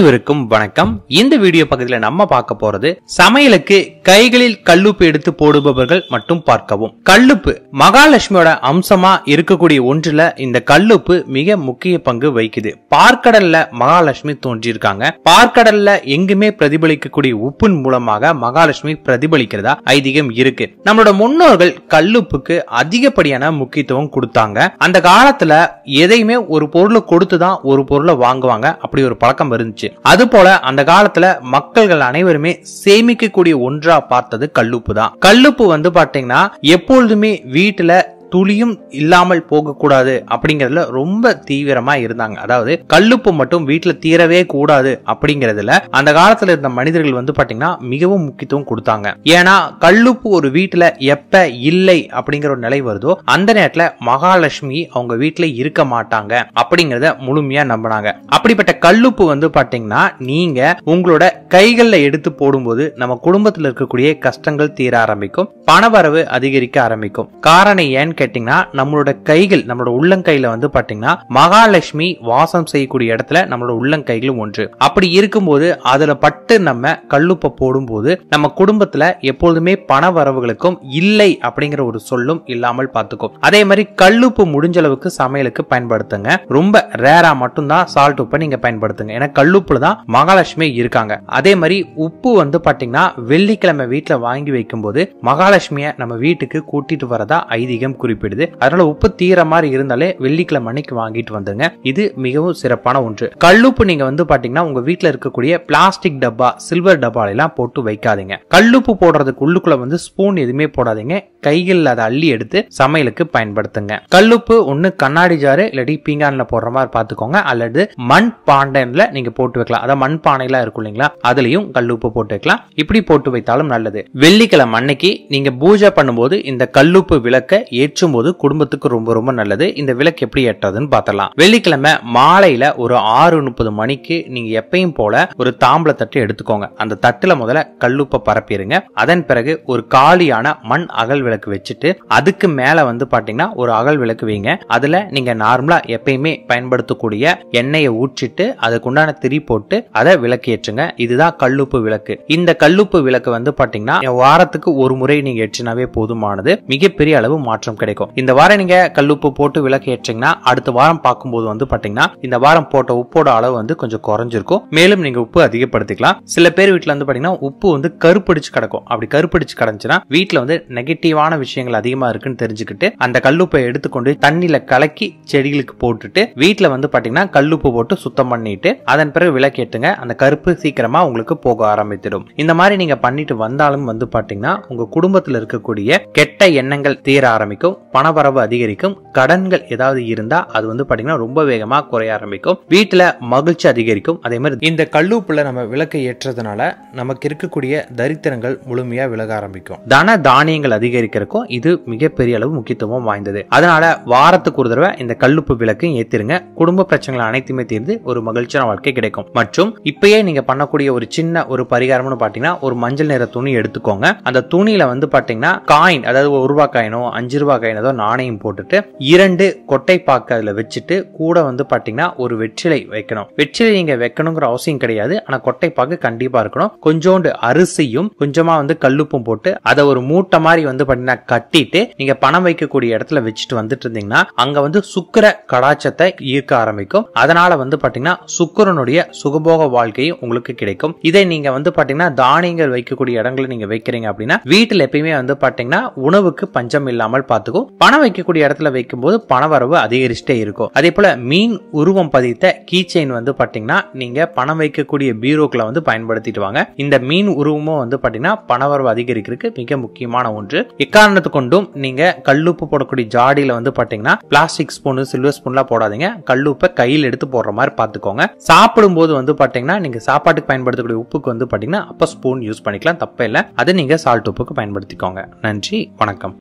அனைவருக்கும் வணக்கம். இந்த வீடியோ பக்கத்துல நம்ம பார்க்க போறது சமையலுக்கு கைகளில் கல்லுப்பு எடுத்து போடுபவர்கள் மட்டும் பார்க்கவும். கல்லுப்பு மகாலட்சுமியோட அம்சமா இருக்கக்கூடிய ஒன்றுல இந்த கல்லுப்பு மிக முக்கிய பங்கு வகிக்குது. பார்க்கடல்ல மகாலட்சுமி தோன்றியிருக்காங்க. பார்க்கடல்ல எங்குமே பிரதிபலிக்கக்கூடிய உப்பின் மூலமாக மகாலட்சுமி பிரதிபலிக்கிறதா ஐதீகம் இருக்கு. நம்மளோட முன்னோர்கள் கல்லுப்புக்கு அதிகப்படியான முக்கியத்துவம் கொடுத்தாங்க. அந்த காலத்துல எதையுமே ஒரு பொருளை கொடுத்துதான் ஒரு பொருளை வாங்குவாங்க. அப்படி ஒரு பழக்கம் இருந்துச்சு. அது போல அந்த காலத்துல மக்கள்கள் அனைவருமே சேமிக்கக்கூடிய ஒன்றா பார்த்தது கல்லுப்பு தான். கல்லுப்பு பாத்தீங்கன்னா எப்பொழுதுமே வீட்டுல துளியும் இல்லாமல் போகக்கூடாது அப்படிங்கறதுல ரொம்ப தீவிரமா இருந்தாங்க. அதாவது கல்லுப்பு மட்டும் வீட்டுல தீரவே கூடாது அப்படிங்கறதுல அந்த காலத்துல இருந்த மனிதர்கள் பாத்தீங்கன்னா மிகவும் முக்கியத்துவம் கொடுத்தாங்க. ஏன்னா கல்லுப்பு ஒரு வீட்டுல எப்ப இல்லை அப்படிங்கிற ஒரு நிலை வருதோ அந்த நேரத்துல மகாலட்சுமி அவங்க வீட்டுல இருக்க மாட்டாங்க அப்படிங்கறத முழுமையா நம்பினாங்க. அப்படிப்பட்ட கல்லுப்பு பாத்தீங்கன்னா நீங்க உங்களோட கைகள்ல எடுத்து போடும்போது நம்ம குடும்பத்துல இருக்கக்கூடிய கஷ்டங்கள் தீர ஆரம்பிக்கும், பணவரவு அதிகரிக்க ஆரம்பிக்கும். காரணம் ஏன்னு கேட்டீங்கன்னா நம்மளோட கைகள், நம்மளோட உள்ளங்கையில பாத்தீங்கன்னா மகாலட்சுமி வாசம் செய்யக்கூடிய இடத்துல நம்மளோட உள்ளங்கைகளும் ஒன்று. அப்படி இருக்கும்போது அதுல பட்டு நம்ம கல்லுப்பை போடும்போது நம்ம குடும்பத்துல எப்பொழுதுமே பண வரவுகளுக்கும் இல்லை அப்படிங்கிற ஒரு சொல்லும் இல்லாமல் பார்த்துக்கும். அதே மாதிரி கல்லுப்பு முடிஞ்ச அளவுக்கு சமையலுக்கு பயன்படுத்துங்க. ரொம்ப ரேரா மட்டும்தான் சால்ட் உப்பை நீங்க பயன்படுத்துங்க. ஏன்னா கல்லுப்புல தான் மகாலட்சுமி இருக்காங்க. அதே மாதிரி உப்பு பாத்தீங்கன்னா வெள்ளிக்கிழமை வீட்டுல வாங்கி வைக்கும் போது மகாலட்சுமிய நம்ம வீட்டுக்கு கூட்டிட்டு வரதா ஐதீகம் குறிப்பிடுது. அதனால உப்பு தீர மாதிரி இருந்தாலே வெள்ளிக்கிழமை அன்னைக்கு வாங்கிட்டு வந்துங்க. இது மிகவும் சிறப்பான ஒன்று. கல்லுப்பு நீங்க பாத்தீங்கன்னா உங்க வீட்டுல இருக்கக்கூடிய பிளாஸ்டிக் டப்பா, சில்வர் டப்பா எல்லாம் போட்டு வைக்காதீங்க. கல்லுப்பு போடுறதுக்கு உள்ளுக்குள்ள ஸ்பூன் எதுவுமே போடாதீங்க. கைகள் அதை அள்ளி எடுத்து சமையலுக்கு பயன்படுத்துங்க. கல்லுப்பு ஒண்ணு கண்ணாடி ஜாரு இல்லாட்டி பீங்கான்ல போடுற மாதிரி பாத்துக்கோங்க, அல்லது மண் பாண்டன்ல நீங்க போட்டு வைக்கலாம். அதாவது மண் பானைலாம் இருக்கும் இல்லைங்களா, அதுலயும் கல்லுப்பு போட்டு வைக்கலாம். இப்படி போட்டு வைத்தாலும் நல்லது. வெள்ளிக்கிழமை அன்னைக்கு நீங்க பூஜை பண்ணும்போது இந்த கல்லுப்பு விளக்க ஏற்றும் போது குடும்பத்துக்கு ரொம்ப ரொம்ப நல்லது. இந்த விளக்கு எப்படி ஏற்றதுன்னு பார்த்தலாம். வெள்ளிக்கிழமை மாலையில ஒரு 6:30 மணிக்கு நீங்க எப்பயும் போல ஒரு தாம்பல தட்டு எடுத்துக்கோங்க. அந்த தட்டுல முதல்ல கல்லுப்பை பரப்பிடுங்க. அதன் பிறகு ஒரு காலியான மண் அகல் விளக்கு வச்சுட்டு அதுக்கு மேல பாத்தீங்கன்னா ஒரு அகல் விளக்கு வைங்க. அதுல நீங்க நார்மலா எப்பயுமே பயன்படுத்தக்கூடிய எண்ணெயை ஊற்றிட்டு அதுக்குண்டான திரி போட்டு அதை விளக்கு ஏற்றுங்க. இதுதான் கல்லுப்பு விளக்கு. இந்த கல்லுப்பு விளக்கு பாத்தீங்கன்னா வாரத்துக்கு ஒரு முறை நீங்க ஏற்றினாவே போதுமானது. மிகப்பெரிய அளவு மாற்றம் கிடைக்கும். இந்த வாரம் நீங்க கல்லுப்பு போட்டு விளக்கு ஏற்றீங்கன்னா அடுத்த வாரம் பார்க்கும்போது பாத்தீங்கன்னா இந்த வாரம் போட்ட உப்போட அளவு கொஞ்சம் குறைஞ்சிருக்கும். மேலும் நீங்க உப்பு அதிகப்படுத்திக்கலாம். சில பேர் வீட்டுல பாத்தீங்கன்னா உப்பு கருப்பிடிச்சு கிடக்கும். அப்படி கருப்பிடிச்சு கிடந்துச்சுன்னா வீட்டுல நெகட்டிவான விஷயங்கள் அதிகமா இருக்குன்னு தெரிஞ்சுக்கிட்டு அந்த கல்லுப்பை எடுத்துக்கொண்டு தண்ணியில கலக்கி செடிகளுக்கு போட்டுட்டு வீட்டுல பாத்தீங்கன்னா கல்லுப்பு போட்டு சுத்தம் பண்ணிட்டு அதன் பிறகு விளக்கேற்றுங்க. அந்த கருப்பு சீக்கிரமா உங்களுக்கு போக ஆரம்பித்திடும். இந்த மாதிரி நீங்க பண்ணிட்டு வந்தாலும் பாத்தீங்கன்னா உங்க குடும்பத்துல இருக்கக்கூடிய கெட்ட எண்ணங்கள் தீர ஆரம்பிக்கும், பணவரவு அதிகரிக்கும், கடன்கள் ஏதாவது இருந்தா அது பாத்தீங்கன்னா ரொம்ப வேகமா குறைய ஆரம்பிக்கும், வீட்டுல மகிழ்ச்சி அதிகரிக்கும். அதே மாதிரி இந்த கல்லுப்புல நம்ம விளக்கை ஏற்றதுனால நமக்கு இருக்கக்கூடிய தரித்திரங்கள் முழுமையா விலக ஆரம்பிக்கும். தன தானியங்கள் அதிகரிக்கிறதுக்கும் இது மிகப்பெரிய அளவு முக்கியத்துவம் வாய்ந்தது. அதனால வாரத்துக்கு ஒரு தடவை இந்த கல்லுப்பு விளக்கு ஏத்திருங்க. குடும்ப பிரச்சனைகள் அனைத்துமே தீர்ந்து ஒரு மகிழ்ச்சியான வாழ்க்கை கிடைக்கும். மற்றும் இப்பயே நீங்க பண்ணக்கூடிய ஒரு சின்ன ஒரு பரிகாரம்னு பாத்தீங்கன்னா ஒரு மஞ்சள் நிற துணி எடுத்துக்கோங்க. அந்த துணியில பாத்தீங்கன்னா காயின், அதாவது ₹1 காயினோ ₹5 காயினோ நாணயம் போட்டுட்டு 2 கொட்டை பாக்கு அதுல வச்சுட்டு கூட பாத்தீங்கன்னா ஒரு வெற்றிலை வைக்கணும். வெற்றிலை நீங்க வைக்கணுங்கிற அவசியம் கிடையாது. ஆனா கொட்டை பாக்கு கண்டிப்பா இருக்கணும். கொஞ்சோண்டு அரிசியும் கொஞ்சமா கல்லுப்பும் போட்டு அதை ஒரு மூட்டை மாதிரி பாத்தீங்கன்னா கட்டிட்டு நீங்க பணம் வைக்கக்கூடிய இடத்துல வச்சுட்டு வந்துட்டு இருந்தீங்கன்னா அங்க சுக்கிர கடாட்சத்தை ஈர்க்க ஆரம்பிக்கும். அதனால பாத்தீங்கன்னா சுக்கிரனுடைய சுகபோக வாழ்க்கையும் உங்களுக்கு கிடைக்கும். இதை நீங்க பாத்தீங்கன்னா தானியங்கள் வைக்கக்கூடிய இடங்களை நீங்க வைக்கிறீங்க அப்படின்னா வீட்டுல எப்பயுமே பாத்தீங்கன்னா உணவுக்கு பஞ்சம் இல்லாமல் பாத்துக்கும். பணம் வைக்கக்கூடிய இடத்துல வைக்கும் போது பணவரவு அதிகரிச்சுட்டே இருக்கும். அதே போல மீன் உருவம் பதித்த கீ செயின் பாத்தீங்கன்னா நீங்க பணம் வைக்கக்கூடிய பீரோக்களை பயன்படுத்திட்டு வாங்க. இந்த மீன் உருவமும் பாத்தீங்கன்னா பணவரவு அதிகரிக்கிறதுக்கு மிக முக்கியமான ஒன்று. எக்காரணத்து கொண்டும் நீங்க கல்லுப்பு போடக்கூடிய ஜாடியில பாத்தீங்கன்னா பிளாஸ்டிக் ஸ்பூன், சில்வர் ஸ்பூன்லாம் போடாதீங்க. கல்லுப்பை கையில் எடுத்து போடுற மாதிரி பாத்துக்கோங்க. சாப்பிடும் போது பாத்தீங்கன்னா நீங்க சாப்பாட்டுக்கு பயன்படுத்தக்கூடிய உப்புக்கு பாத்தீங்கன்னா அப்ப ஸ்பூன் யூஸ் பண்ணிக்கலாம், தப்பே இல்லை. அதை நீங்க சால்ட் உப்புக்கு பயன்படுத்திக்கோங்க. நன்றி, வணக்கம்.